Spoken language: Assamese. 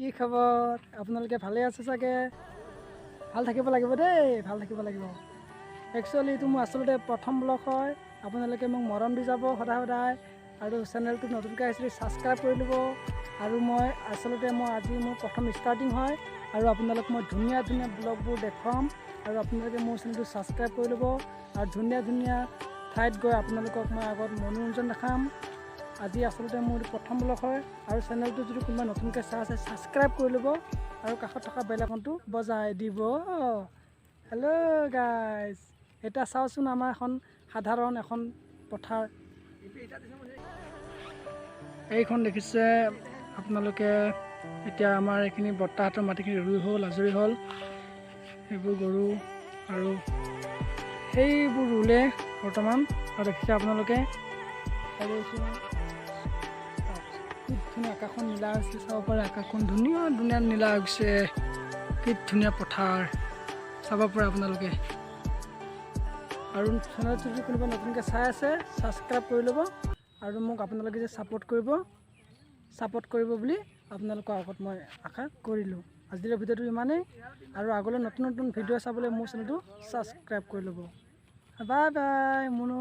কি খবৰ আপোনালোকে ভালে আছে চাগে ভাল থাকিব লাগিব দেই ভাল থাকিব লাগিব একচুয়ালি এইটো মোৰ আচলতে প্ৰথম ব্লগ হয় আপোনালোকে মোক মৰম দি যাব সদায় সদায় আৰু চেনেলটো নতুনকৈ আহিছে সাবস্ক্ৰাইব কৰি ল'ব আৰু মই আচলতে আজি মোৰ প্ৰথম ষ্টাৰ্টিং হয় আৰু আপোনালোক মই ধুনীয়া ধুনীয়া ব্লগবোৰ দেখুৱাম আৰু আপোনালোকে মোৰ চেনেলটো সাবস্ক্ৰাইব কৰি ল'ব আৰু ধুনীয়া ধুনীয়া ঠাইত গৈ আপোনালোকক মই আগত মনোৰঞ্জন দেখাম আজি আচলতে মোৰ প্ৰথম ব্লগ হয় আৰু চেনেলটো যদি কোনোবা নতুনকৈ চাই আছে সাবস্ক্ৰাইব কৰি ল'ব আৰু কাষত থকা বেল আইকনটো বজাই দিব হেল্ল' গাইজ এটা চাওচোন আমাৰ এখন সাধাৰণ এখন পথাৰ এইখন দেখিছে আপোনালোকে এতিয়া আমাৰ এইখিনি বৰ্তাহঁতৰ মাটিখিনি ৰুই হ'ল আজৰি হ'ল এইবোৰ গৰু আৰু সেইবোৰ ৰুলে বৰ্তমান আৰু দেখিছে আপোনালোকে আৰু কি ধুনীয়া আকাশখন নীলা হৈছে চাব পাৰে আকাশখন ধুনীয়া ধুনীয়া নীলা হৈছে কি ধুনীয়া পথাৰ চাব পাৰে আপোনালোকে আৰু চেনেলটো যদি কোনোবা নতুনকৈ চাই আছে সাবস্ক্ৰাইব কৰি ল'ব আৰু মোক আপোনালোকে যে ছাপোৰ্ট কৰিব বুলি আপোনালোকৰ আগত মই আশা কৰিলোঁ আজিৰ ভিডিঅ'টো ইমানেই আৰু আগলৈ নতুন নতুন ভিডিঅ' চাবলৈ মোৰ চেনেলটো সাবস্ক্ৰাইব কৰি ল'ব বাই বাই মুনু